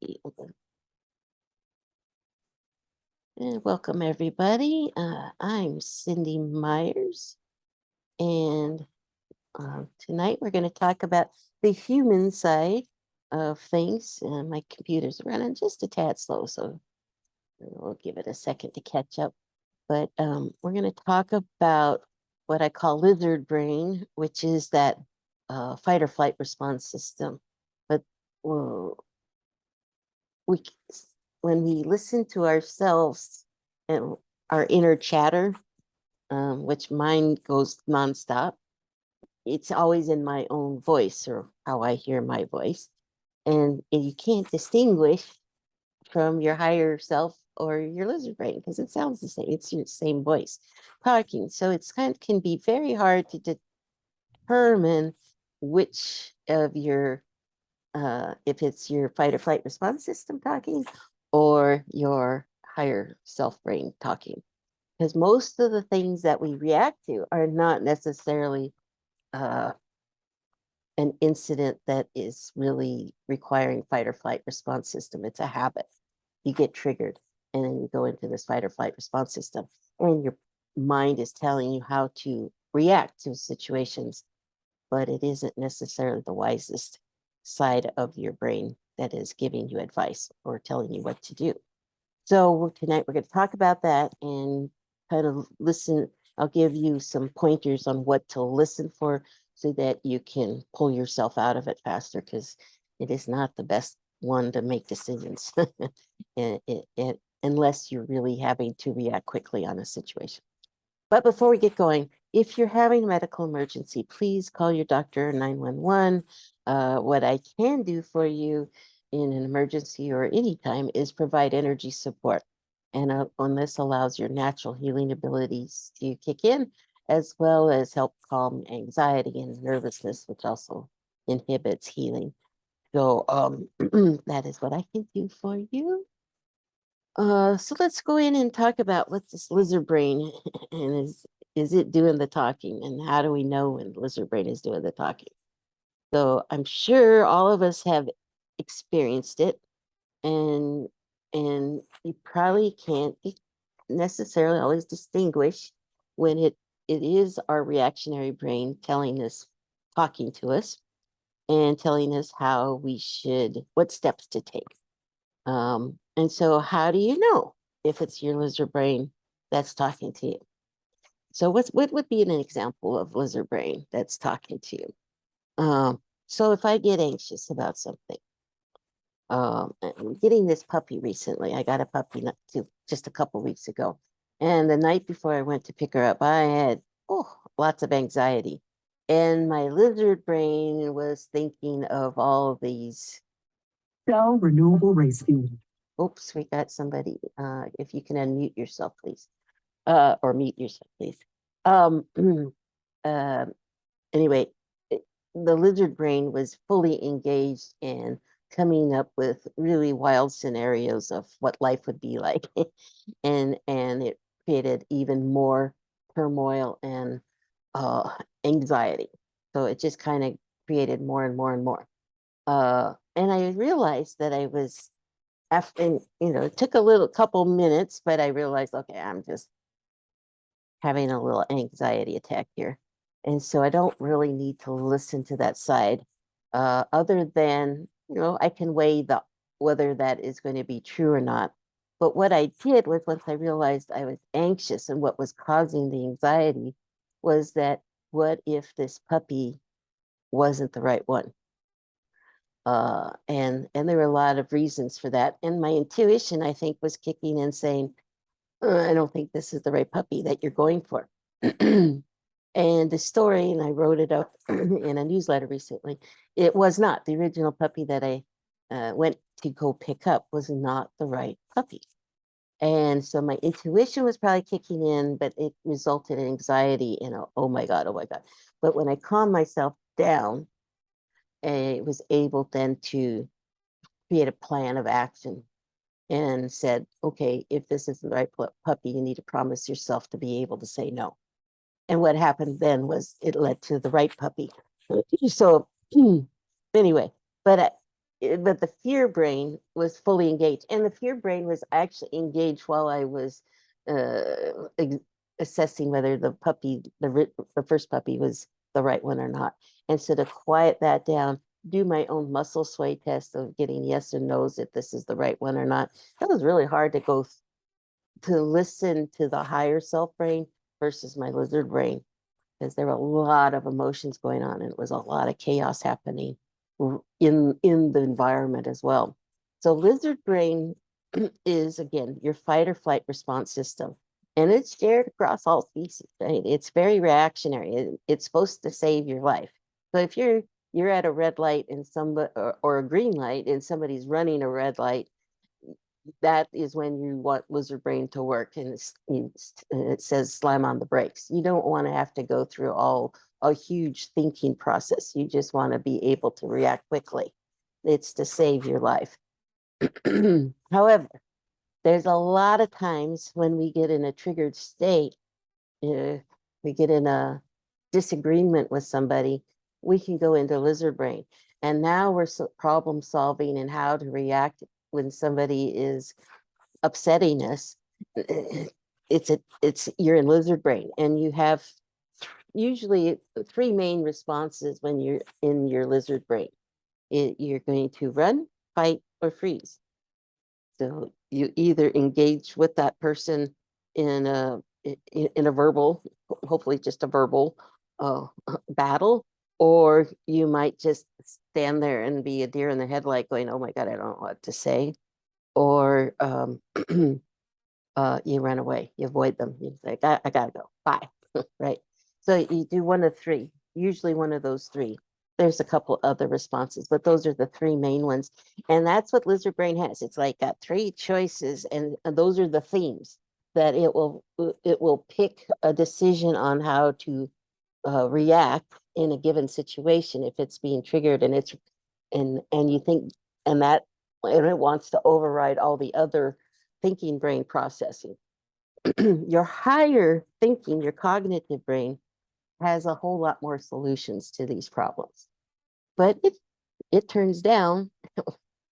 see. And welcome everybody. I'm Cindy Myers, and tonight we're going to talk about the human side of things. My computer's running just a tad slow, so we'll give it a second to catch up. But we're going to talk about what I call lizard brain, which is that fight or flight response system. But whoa, we when we listen to ourselves and our inner chatter, which mine goes nonstop, it's always in my own voice or how I hear my voice. And you can't distinguish from your higher self or your lizard brain because it sounds the same. It's your same voice talking. So it's can be very hard to determine which of your if it's your fight or flight response system talking or your higher self brain talking. Because most of the things that we react to are not necessarily uh, an incident that is really requiring fight or flight response system. It's a habit. You get triggered and then you go into this fight or flight response system, and your mind is telling you how to react to situations, but it isn't necessarily the wisest side of your brain that is giving you advice or telling you what to do. So tonight we're going to talk about that and kind of listen. I'll give you some pointers on what to listen for so that you can pull yourself out of it faster, because it is not the best one to make decisions unless you're really having to react quickly on a situation. But before we get going, if you're having a medical emergency, please call your doctor or 911. What I can do for you in an emergency or anytime is provide energy support. And on this allows your natural healing abilities to kick in, as well as help calm anxiety and nervousness, which also inhibits healing. So that is what I can do for you. So let's go in and talk about what's this lizard brain and is it doing the talking, and how do we know when lizard brain is doing the talking? So I'm sure all of us have experienced it, and you probably can't necessarily always distinguish when it is our reactionary brain telling us, talking to us, and telling us how we should, what steps to take. And so how do you know if it's your lizard brain that's talking to you? So what would be an example of lizard brain that's talking to you? So if I get anxious about something, I'm getting this puppy recently. I got a puppy just a couple weeks ago. And the night before I went to pick her up, I had lots of anxiety. And my lizard brain was thinking of all of these. Shell renewable race fuel. Oops, we got somebody. If you can unmute yourself, please. Or mute yourself, please. Um, uh, anyway, the lizard brain was fully engaged in coming up with really wild scenarios of what life would be like. and it created even more turmoil and anxiety. So it just kind of created more and more and more. And I realized that I was after, it took a couple minutes, but I realized, okay, I'm just having a little anxiety attack here. And so I don't really need to listen to that side, other than, I can weigh whether that is going to be true or not. But what I did was, once I realized I was anxious and what was causing the anxiety was that, what if this puppy wasn't the right one? And there were a lot of reasons for that. And my intuition, I think, was kicking in saying, I don't think this is the right puppy that you're going for. And the story, and I wrote it up in a newsletter recently, it was not the original puppy that I went to go pick up was not the right puppy. And so my intuition was probably kicking in, but it resulted in anxiety and oh my God, oh my God. But when I calmed myself down, I was able then to create a plan of action and said, okay, if this isn't the right puppy, you need to promise yourself to be able to say no. And what happened then was it led to the right puppy. So anyway, but but the fear brain was fully engaged, and the fear brain was actually engaged while I was assessing whether the puppy, the first puppy, was the right one or not. And so to quiet that down, do my own muscle sway test of getting yes and no's if this is the right one or not. That was really hard to go to listen to the higher self brain versus my lizard brain, because there were a lot of emotions going on and it was a lot of chaos happening in the environment as well. So lizard brain is, again, your fight or flight response system, and it's shared across all species, right? It's very reactionary. It's supposed to save your life. So if you're at a red light and somebody, or a green light and somebody's running a red light, that is when you want lizard brain to work, and it says slam on the brakes. You don't want to have to go through all a huge thinking process. You just want to be able to react quickly. It's to save your life. However, there's a lot of times when we get in a triggered state, we get in a disagreement with somebody, we can go into lizard brain. And now we're problem solving and how to react when somebody is upsetting us. It's you're in lizard brain, and you have usually three main responses when you're in your lizard brain. You're going to run, fight, or freeze. So you either engage with that person in a verbal, hopefully just a verbal battle, or you might just stand there and be a deer in the headlight going, oh my God, I don't know what to say. Or you run away, you avoid them. You say, I gotta go, bye, right? So you do one of three, usually one of those three. There's a couple other responses, but those are the three main ones. And that's what lizard brain has. It's like got three choices, and those are the themes that it will pick a decision on how to react in a given situation if it's being triggered, and you think, and that, and it wants to override all the other thinking brain processing. Your higher thinking, your cognitive brain, has a whole lot more solutions to these problems. But it turns down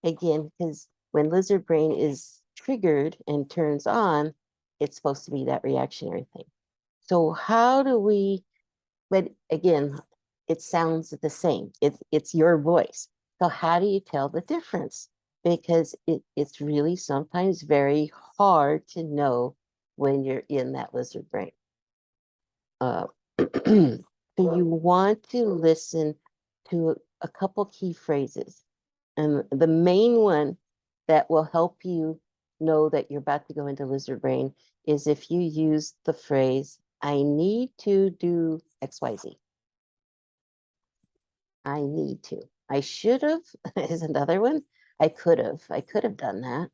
again, because when lizard brain is triggered and turns on, it's supposed to be that reactionary thing. So how do we, but again, it sounds the same. It's your voice. So how do you tell the difference? Because it's really sometimes very hard to know when you're in that lizard brain. So you want to listen to a couple key phrases. And the main one that will help you know that you're about to go into lizard brain is if you use the phrase, I need to do XYZ. I need to. I should have is another one. I could have. I could have done that.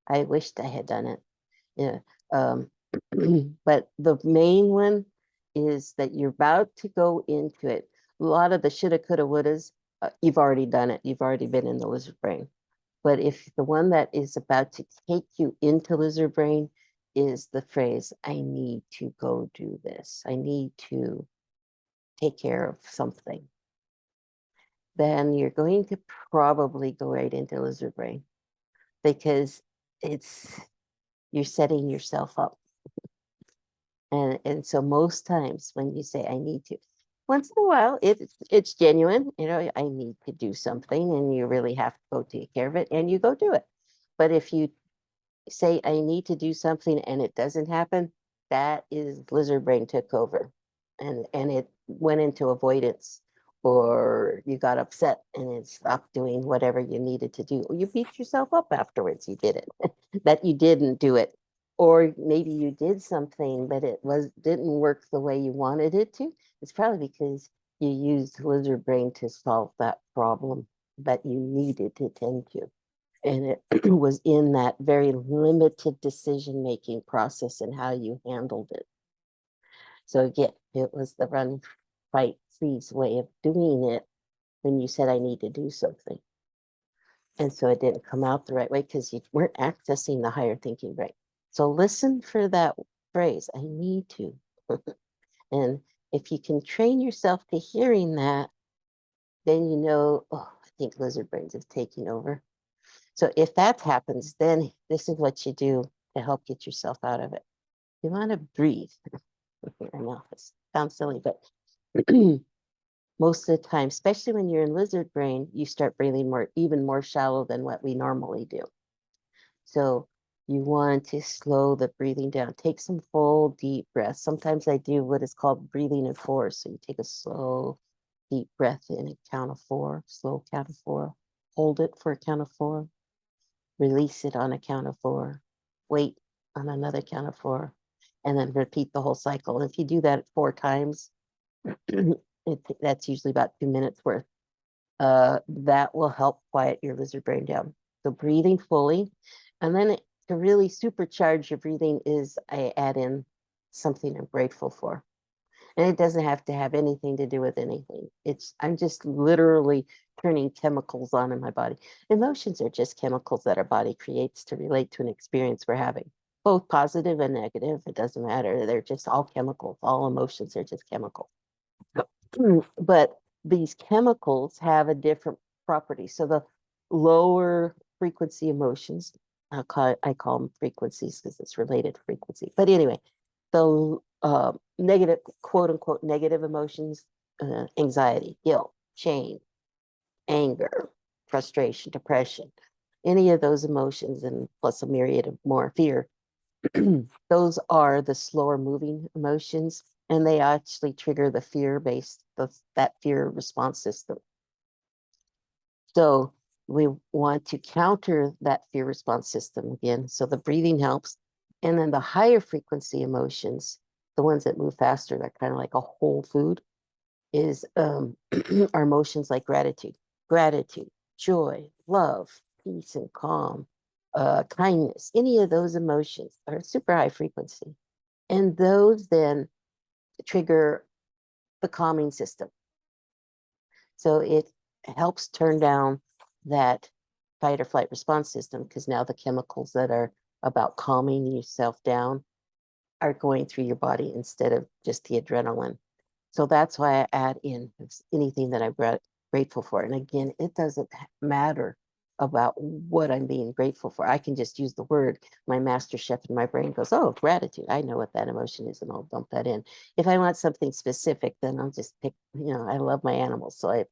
I wished I had done it. Yeah. But the main one is that you're about to go into it. A lot of the shoulda, coulda, wouldas, you've already done it. You've already been in the lizard brain. But if the one that is about to take you into lizard brain is the phrase, I need to go do this. I need to take care of something. Then you're going to probably go right into lizard brain, because you're setting yourself up. And so most times when you say I need to, once in a while it's genuine, I need to do something and you really have to go take care of it, and you go do it. But if you say I need to do something and it doesn't happen, that is lizard brain took over, and it went into avoidance, or you got upset and it stopped doing whatever you needed to do. Or you beat yourself up afterwards. You did it, that you didn't do it. Or maybe you did something, but it didn't work the way you wanted it to. It's probably because you used lizard brain to solve that problem that you needed to tend to. And it was in that very limited decision-making process and how you handled it. So again, it was the run, fight, freeze way of doing it when you said, I need to do something. And so it didn't come out the right way because you weren't accessing the higher thinking brain. So listen for that phrase, I need to. And if you can train yourself to hearing that, then you know, oh, think lizard brains is taking over. So if that happens, then this is what you do to help get yourself out of it. You want to breathe. I know it sounds silly, but most of the time, especially when you're in lizard brain, you start breathing even more shallow than what we normally do. So you want to slow the breathing down. Take some full deep breaths. Sometimes I do what is called breathing in four. So you take a slow, deep breath in a count of four, slow count of four, hold it for a count of four, release it on a count of four, wait on another count of four, and then repeat the whole cycle. If you do that 4 times, that's usually about 2 minutes worth. That will help quiet your lizard brain down. So breathing fully. And then to really supercharge your breathing is I add in something I'm grateful for. And it doesn't have to have anything to do with anything. I'm just literally turning chemicals on in my body. Emotions are just chemicals that our body creates to relate to an experience we're having, both positive and negative. It doesn't matter. They're just all chemicals. All emotions are just chemicals. But these chemicals have a different property. So the lower frequency emotions, I call them frequencies because it's related to frequency. But anyway, the negative, quote unquote, negative emotions, anxiety, guilt, shame, anger, frustration, depression, any of those emotions, and plus a myriad of more, fear, those are the slower moving emotions, and they actually trigger the that fear response system. So we want to counter that fear response system again. So the breathing helps. And then the higher frequency emotions, the ones that move faster, they're kind of like a whole food, is our emotions like gratitude, joy, love, peace, and calm, kindness. Any of those emotions are super high frequency. And those then trigger the calming system. So it helps turn down that fight or flight response system because now the chemicals that are about calming yourself down are going through your body instead of just the adrenaline. So that's why I add in anything that I'm grateful for. And again, it doesn't matter about what I'm being grateful for. I can just use the word. My master chef in my brain goes, oh, gratitude. I know what that emotion is, and I'll dump that in. If I want something specific, then I'll just pick, I love my animals. So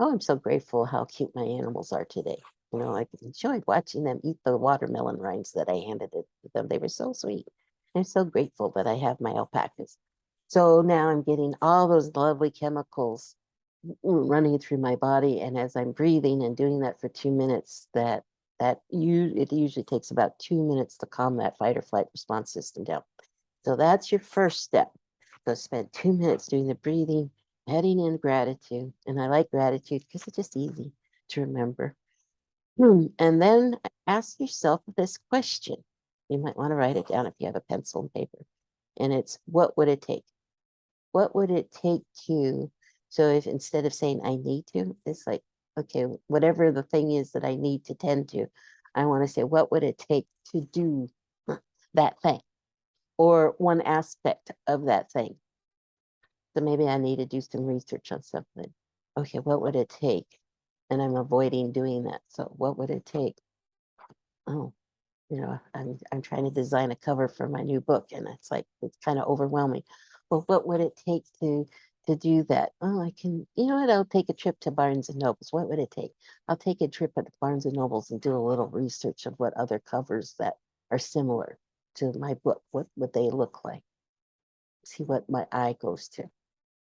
I'm so grateful how cute my animals are today. I enjoyed watching them eat the watermelon rinds that I handed it to them. They were so sweet. I'm so grateful that I have my alpacas. So now I'm getting all those lovely chemicals running through my body. And as I'm breathing and doing that for 2 minutes, it usually takes about 2 minutes to calm that fight or flight response system down. So that's your first step. So spend 2 minutes doing the breathing, heading in gratitude. And I like gratitude because it's just easy to remember. And then ask yourself this question. You might want to write it down if you have a pencil and paper. And it's, what would it take? What would it take to, so if instead of saying I need to, it's like, okay, whatever the thing is that I need to tend to, I want to say, what would it take to do that thing or one aspect of that thing? So maybe I need to do some research on something. Okay, what would it take? And I'm avoiding doing that. So what would it take? Oh, I'm trying to design a cover for my new book, and it's kind of overwhelming. Well, what would it take to do that? Oh, I can, what? I'll take a trip to Barnes and Nobles. What would it take? I'll take a trip at Barnes and Nobles and do a little research of what other covers that are similar to my book. What would they look like? See what my eye goes to.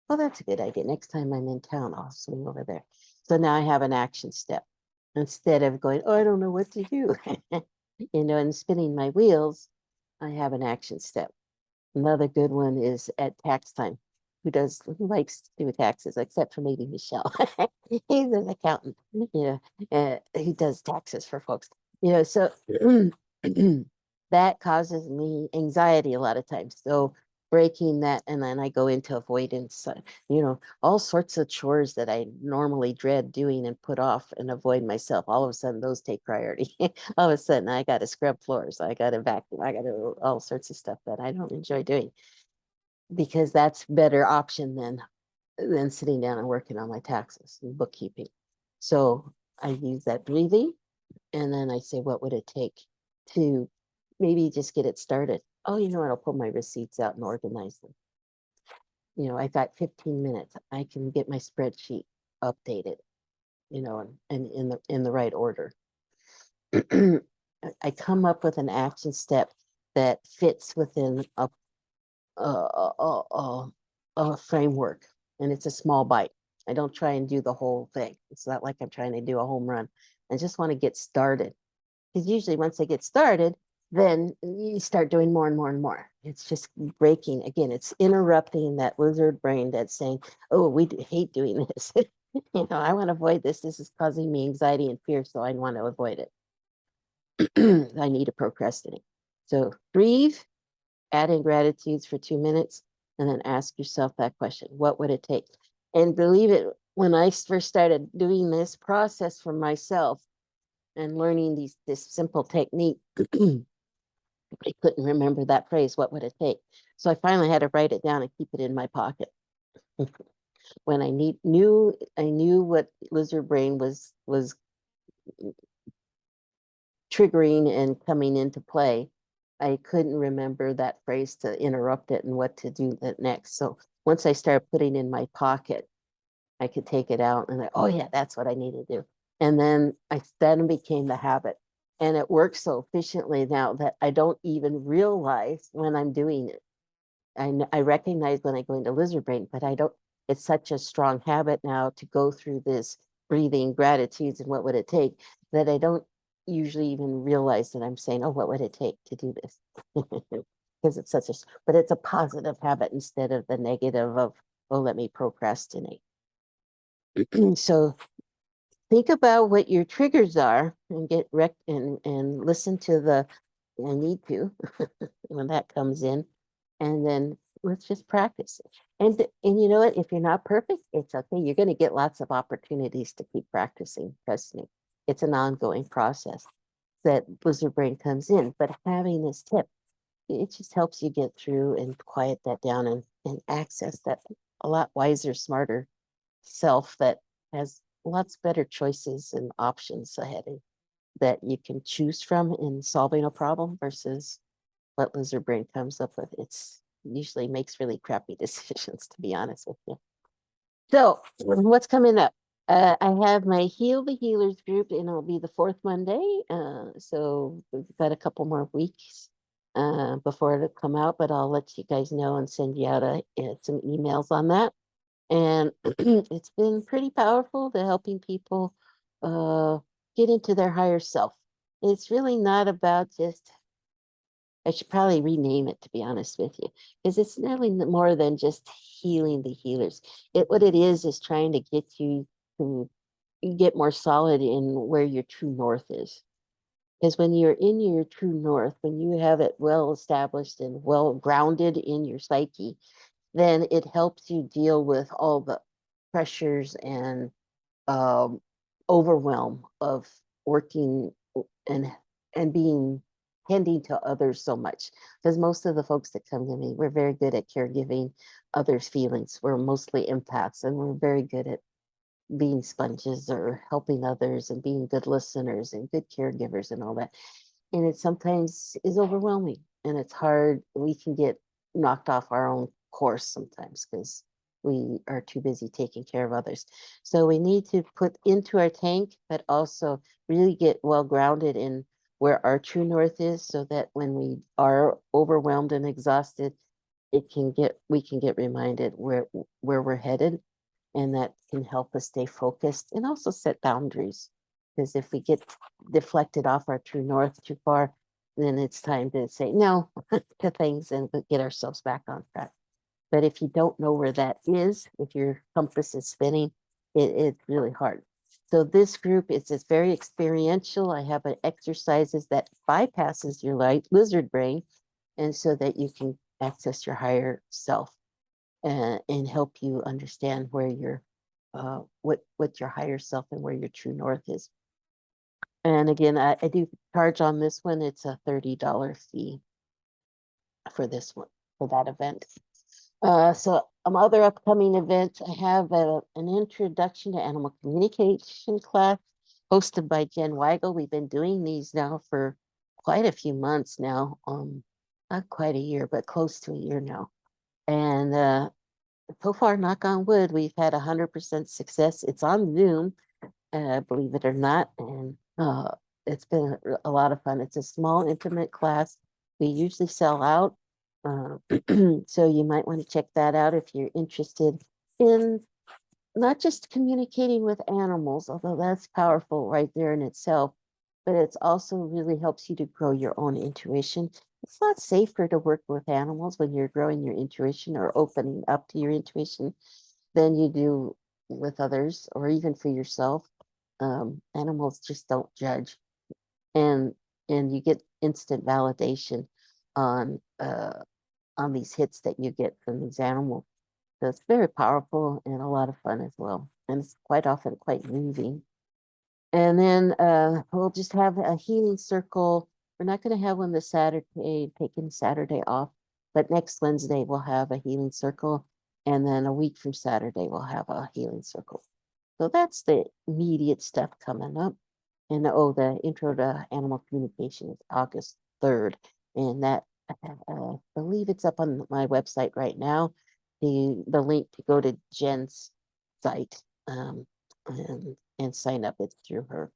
Well, that's a good idea. Next time I'm in town, I'll swing over there. So now I have an action step instead of going, oh, I don't know what to do. And spinning my wheels, I have an action step. Another good one is at tax time. Who likes to do taxes, except for maybe Michelle. He's an accountant, he does taxes for folks. So that causes me anxiety a lot of times. So breaking that, and then I go into avoidance, all sorts of chores that I normally dread doing and put off and avoid myself. All of a sudden, those take priority. All of a sudden, I got to scrub floors, I got to vacuum, I got to do all sorts of stuff that I don't enjoy doing because that's better option than sitting down and working on my taxes and bookkeeping. So I use that breathing, and then I say, what would it take to maybe just get it started? Oh, you know what? I'll pull my receipts out and organize them. I've got 15 minutes. I can get my spreadsheet updated, and in the right order. I come up with an action step that fits within a framework, and it's a small bite. I don't try and do the whole thing. It's not like I'm trying to do a home run. I just want to get started, because usually once I get started, then you start doing more and more and more. It's just breaking. Again, it's interrupting that lizard brain that's saying, oh, we hate doing this. I want to avoid this. This is causing me anxiety and fear, so I want to avoid it. I need to procrastinate. So breathe, add in gratitudes for 2 minutes, and then ask yourself that question: what would it take? And believe it, when I first started doing this process for myself and learning this simple technique, I couldn't remember that phrase, what would it take? So I finally had to write it down and keep it in my pocket. When I knew what lizard brain was triggering and coming into play, I couldn't remember that phrase to interrupt it and what to do next. So once I started putting in my pocket, I could take it out and oh yeah, that's what I need to do. And then then became the habit. And it works so efficiently now that I don't even realize when I'm doing it. I recognize when I go into lizard brain, but I don't, it's such a strong habit now to go through this breathing gratitudes and what would it take, that I don't usually even realize that I'm saying, oh, what would it take to do this? Because it's but it's a positive habit instead of the negative of, oh, let me procrastinate. So think about what your triggers are and get and listen to I need to when that comes in, and then let's just practice it. And you know what? If you're not perfect, it's okay. You're going to get lots of opportunities to keep practicing. Trust me, it's an ongoing process that lizard brain comes in. But having this tip, it just helps you get through and quiet that down and access that a lot wiser, smarter self that has lots better choices and options ahead that you can choose from in solving a problem versus what lizard brain comes up with. It's usually makes really crappy decisions, to be honest with you. So what's coming up? I have my Heal the Healers group, and it'll be the fourth Monday. So we've got a couple more weeks before it'll come out, but I'll let you guys know and send you out some emails on that. And it's been pretty powerful to helping people get into their higher self. It's really not about just, I should probably rename it, to be honest with you, because it's really more than just healing the healers. What it is trying to get you to get more solid in where your true north is. Because when you're in your true north, when you have it well established and well grounded in your psyche, then it helps you deal with all the pressures and um, overwhelm of working and being tending to others so much. Because most of the folks that come to me, we're very good at caregiving others' feelings. We're mostly empaths, and we're very good at being sponges or helping others and being good listeners and good caregivers and all that. And it sometimes is overwhelming, and it's hard. We can get knocked off our own course sometimes because we are too busy taking care of others. So we need to put into our tank, but also really get well grounded in where our true north is, so that when we are overwhelmed and exhausted, we can get reminded where we're headed, and that can help us stay focused and also set boundaries. Because if we get deflected off our true north too far, then it's time to say no to things and get ourselves back on track. But if you don't know where that is, if your compass is spinning, it's really hard. So this group is just very experiential. I have exercises that bypasses your lizard brain, and so that you can access your higher self and help you understand where your what your higher self and where your true north is. And again, I do charge on this one. It's a $30 fee for this one, for that event. So other upcoming events, I have an introduction to animal communication class hosted by Jen Weigel. We've been doing these now for quite a few months now. Not quite a year, but close to a year now. And so far, knock on wood, we've had 100% success. It's on Zoom, believe it or not, and it's been a lot of fun. It's a small, intimate class. We usually sell out, so you might want to check that out if you're interested in not just communicating with animals, although that's powerful right there in itself, but it's also really helps you to grow your own intuition. It's not safer to work with animals when you're growing your intuition or opening up to your intuition than you do with others or even for yourself. Animals just don't judge, and you get instant validation on these hits that you get from these animals. So it's very powerful and a lot of fun as well. And it's quite often quite moving. And then we'll just have a healing circle. We're not going to have one this Saturday, taking Saturday off, but next Wednesday we'll have a healing circle. And then a week from Saturday, we'll have a healing circle. So that's the immediate stuff coming up. And oh, the intro to animal communication is August 3rd. And that, I believe it's up on my website right now. The link to go to Jen's site and sign up, it's through her.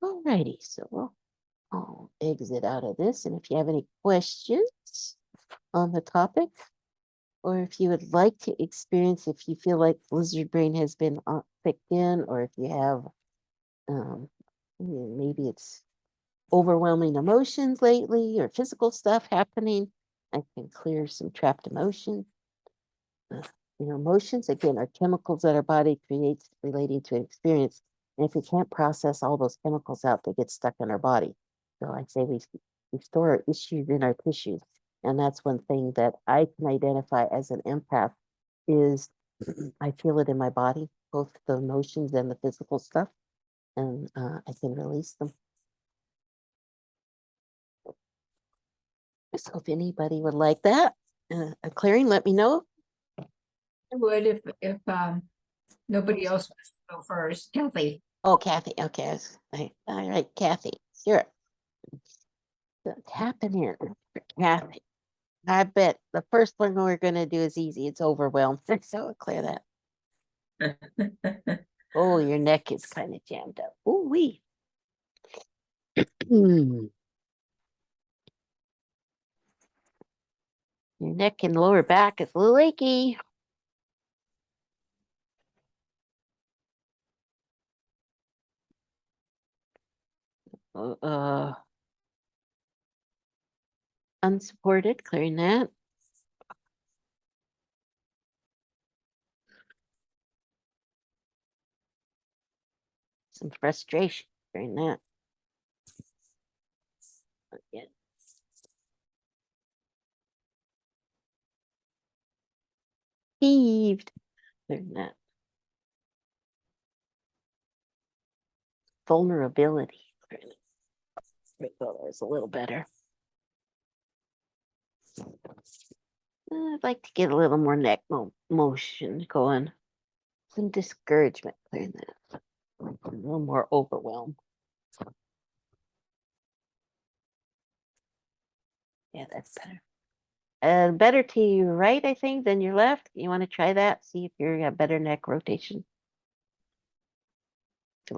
Alrighty, so I'll exit out of this. And if you have any questions on the topic, or if you would like to experience, if you feel like lizard brain has been picked in, or if you have maybe it's overwhelming emotions lately or physical stuff happening, I can clear some trapped emotion. Emotions, again, are chemicals that our body creates relating to an experience. And if we can't process all those chemicals out, they get stuck in our body. So I say we store our issues in our tissues. And that's one thing that I can identify as an empath is I feel it in my body, both the emotions and the physical stuff, and I can release them. So if anybody would like that, a clearing, let me know. I would if nobody else wants to go first. Kathy. Oh, Kathy. Okay. All right, Kathy. Sure. So tapping in for Kathy. I bet the first one we're going to do is easy. It's overwhelmed. So I'll clear that. Oh, your neck is kind of jammed up. Oh, wee. Your neck and lower back is a little achy. Unsupported, clearing that. Some frustration, clearing that. Again. Heaved, clearing that. Vulnerability, clearing it. There's a little better. I'd like to get a little more neck motion going. Some discouragement, clearing that. A little more overwhelm. Yeah, that's better. Better to your right, I think, than your left. You want to try that? See if you have better neck rotation.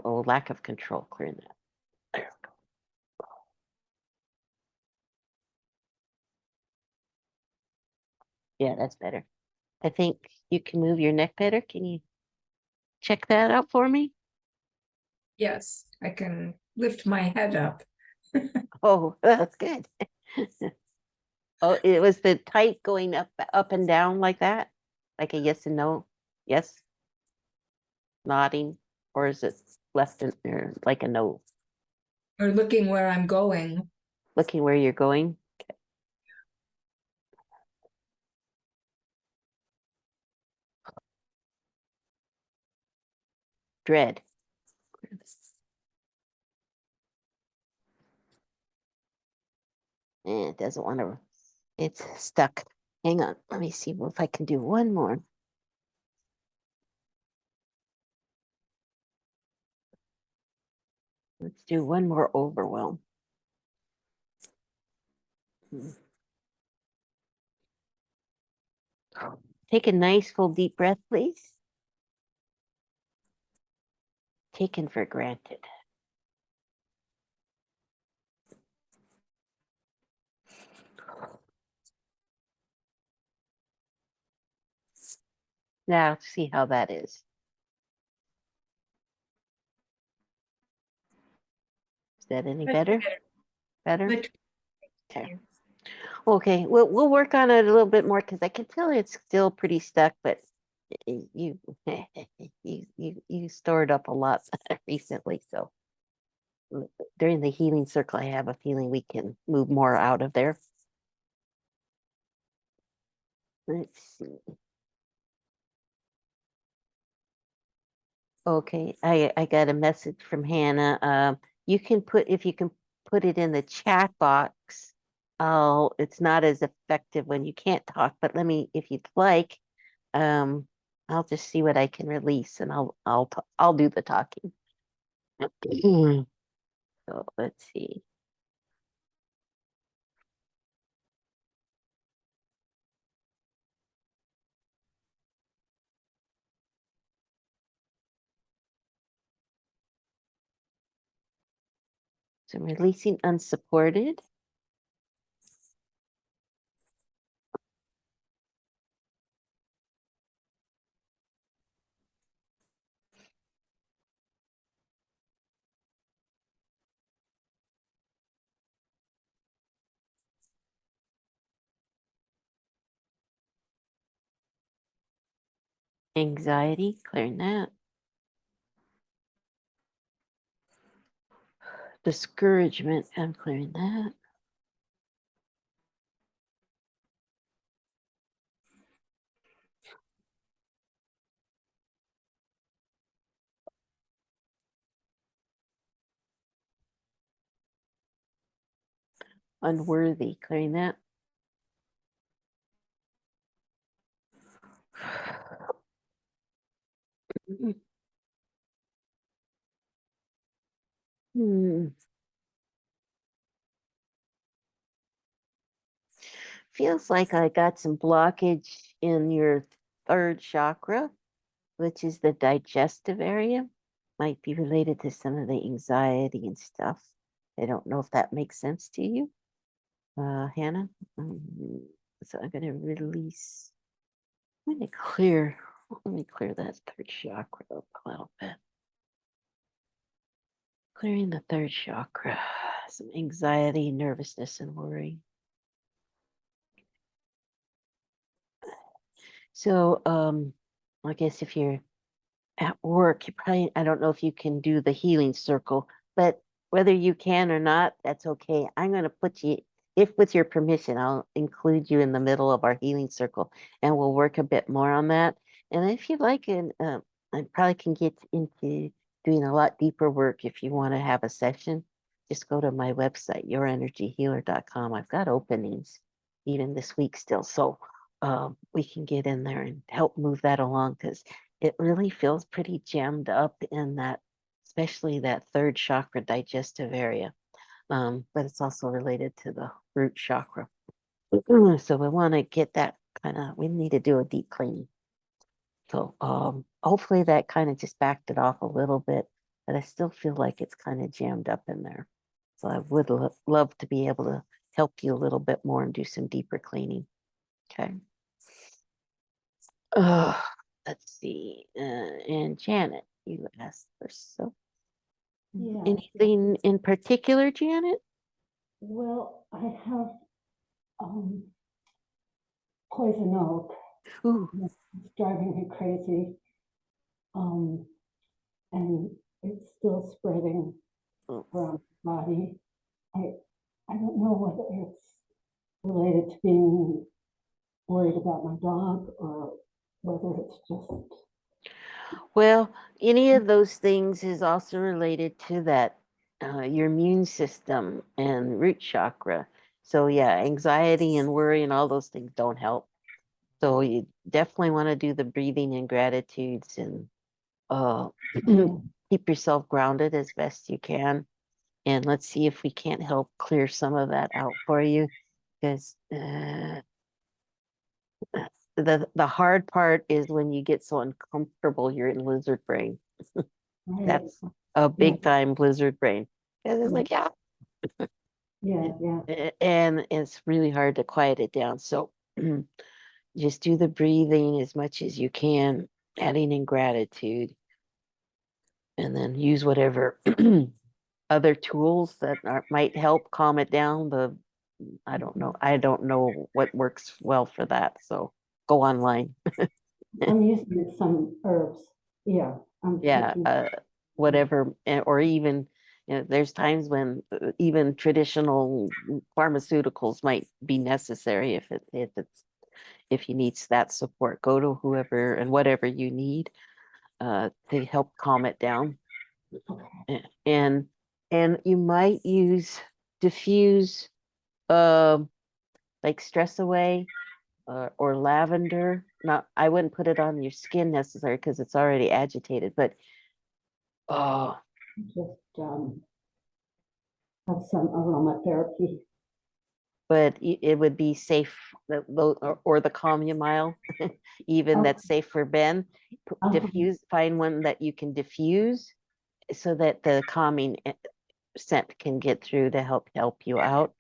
Oh, lack of control, clearing that. There we go. Yeah, that's better. I think you can move your neck better. Can you check that out for me? Yes, I can lift my head up. Oh, that's good. Oh, it was the tight going up and down like that? Like a yes and no? Yes? Nodding? Or is it left and or like a no? Or looking where I'm going. Looking where you're going? Okay. Dread. It doesn't want to, it's stuck. Hang on, let me see if I can do one more. do one more overwhelm. Take a nice full deep breath, please. Taken for granted. Now see how that is. Is that any Much better? better. Better? Much Okay. better. Okay, we'll work on it a little bit more because I can tell it's still pretty stuck, but you you stored up a lot recently, so during the healing circle, I have a feeling we can move more out of there. Let's see. Okay, I got a message from Hannah. You can put if you can put it in the chat box. Oh, it's not as effective when you can't talk, but let me, if you'd like, um, I'll just see what I can release, and I'll do the talking. So let's see. So I'm releasing unsupported. Anxiety, clearing that. Discouragement, I'm clearing that. Unworthy, clearing that. Hmm. Feels like I got some blockage in your third chakra, which is the digestive area. Might be related to some of the anxiety and stuff. I don't know if that makes sense to you, Hannah. So I'm going to release. Let me clear. Let me clear that third chakra up a little bit. Clearing the third chakra. Some anxiety, nervousness, and worry. So, I guess if you're at work, you probably, I don't know if you can do the healing circle, but whether you can or not, that's okay. I'm going to put you, if with your permission, I'll include you in the middle of our healing circle and we'll work a bit more on that. And if you like it, I probably can get into doing a lot deeper work if you want to have a session. Just go to my website, yourenergyhealer.com. I've got openings even this week still. So we can get in there and help move that along because it really feels pretty jammed up in that, especially that third chakra digestive area. But it's also related to the root chakra. So we want to get that we need to do a deep cleaning. So hopefully that kind of just backed it off a little bit, but I still feel like it's kind of jammed up in there. So I would love to be able to help you a little bit more and do some deeper cleaning. Okay. Let's see. And Janet, you asked for so Yeah, anything in particular, Janet? well, I have poison oak. Ooh, It's driving me crazy. Um, and it's still spreading oh, around the body. I I don't know whether it's related to being worried about my dog or whether it's just well, any of those things is also related to that your immune system and root chakra. So yeah, anxiety and worry and all those things don't help. So you definitely want to do the breathing and gratitudes and uh, yeah, keep yourself grounded as best you can. And let's see if we can't help clear some of that out for you. Because the hard part is when you get so uncomfortable, you're in lizard brain. Right. That's a big time lizard brain. And it's like, yeah. Yeah. And it's really hard to quiet it down. So just do the breathing as much as you can, adding in gratitude, and then use whatever other tools that might help calm it down. I don't know. I don't know what works well for that. So go online. I'm using some herbs. Yeah. Yeah, taking- whatever, or even there's times when even traditional pharmaceuticals might be necessary if you need that support. Go to whoever and whatever you need to help calm it down. Okay. And you might use diffuse um like stress away or lavender. Not, I wouldn't put it on your skin necessarily because it's already agitated, but oh, Just have some aromatherapy. but it would be safe, or the Comumile, even Oh. that's safe for Ben. Diffuse, find one that you can diffuse so that the calming scent can get through to help you out.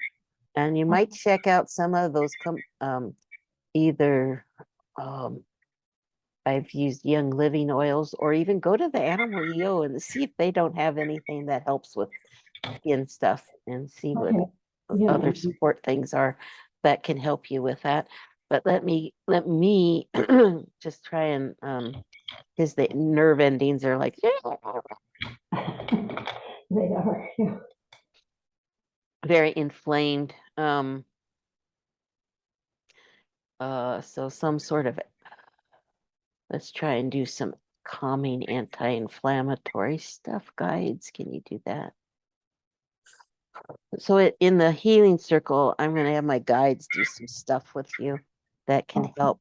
And you might check out some of those either I've used Young Living oils, or even go to the Animal EO and see if they don't have anything that helps with skin stuff, and see what Okay. Yeah. other support things are that can help you with that. But let me just try and because the nerve endings are like They are. Yeah. very inflamed. So some sort of, let's try and do some calming anti-inflammatory stuff. Guides, can you do that? So in the healing circle, I'm going to have my guides do some stuff with you that can Okay. help.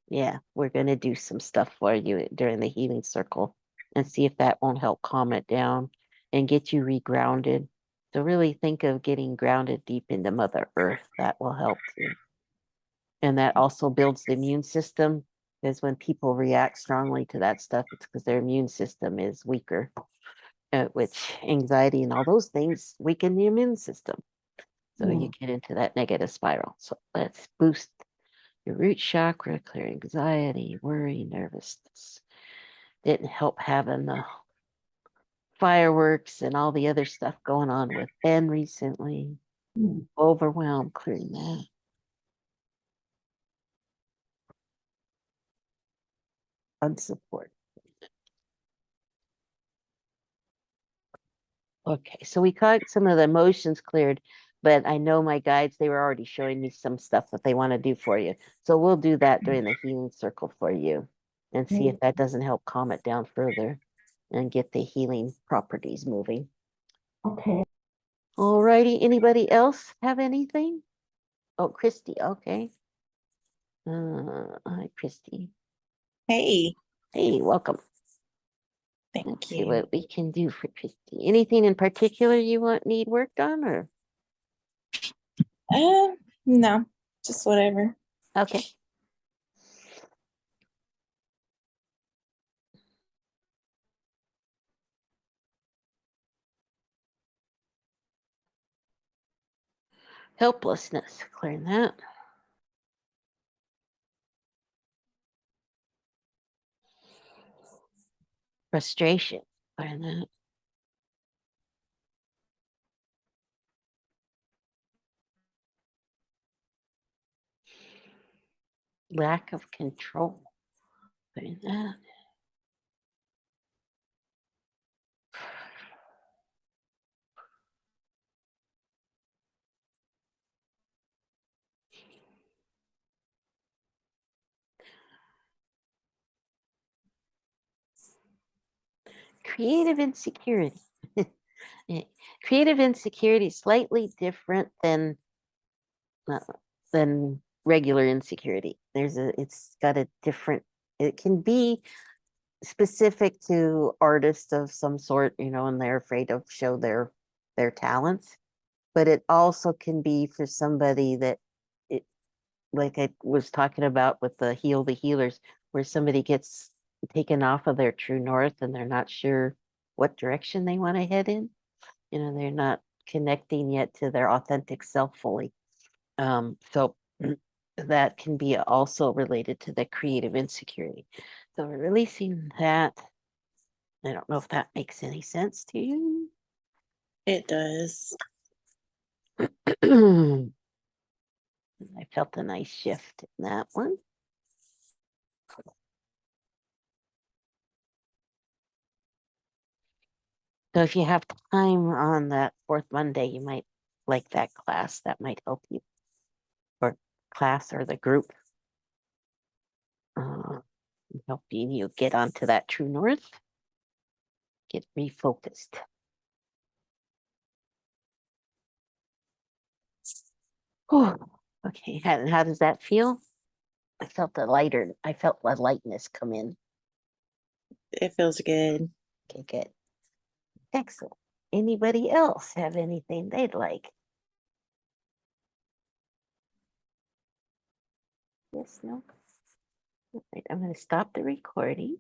Yeah, we're going to do some stuff for you during the healing circle and see if that won't help calm it down and get you regrounded. So really think of getting grounded deep into Mother Earth. That will help too. And that also builds the immune system, because when people react strongly to that stuff, it's because their immune system is weaker, which anxiety and all those things weaken the immune system. So Yeah. you get into that negative spiral. So let's boost your root chakra, clear anxiety, worry, nervousness. Didn't help having the fireworks and all the other stuff going on with Ben recently. Mm. Overwhelmed, clearing that. Unsupport. Okay, so we got some of the emotions cleared, but I know my guides, they were already showing me some stuff that they want to do for you. So we'll do that during the healing circle for you and see if that doesn't help calm it down further and get the healing properties moving. Okay. All righty, anybody else have anything? Oh, Christy, okay. Hi, Christy. Hey, Hey, welcome. thank Let's see you. what we can do for Christy. Anything in particular you need worked on, or? No, just whatever. Okay. Helplessness, clearing that. Frustration, clearing that. Lack of control, clearing that. Creative insecurity. Creative insecurity is slightly different uh, than regular insecurity. It's got a different, it can be specific to artists of some sort, and they're afraid to show their talents. But it also can be for somebody that it, like I was talking about with the Heal the Healers, where somebody gets taken off of their true north and they're not sure what direction they want to head in. They're not connecting yet to their authentic self fully. So that can be also related to the creative insecurity. So we're releasing that. I don't know if that makes any sense to you. It does. I felt a nice shift in that one. So if you have time on that fourth Monday, you might like that class. That might help you, or class or the group. Helping you get onto that true north, get refocused. Oh, okay. How does that feel? I felt a lightness come in. It feels good. Okay, good. Excellent. Anybody else have anything they'd like? Yes, no? All right, I'm going to stop the recording.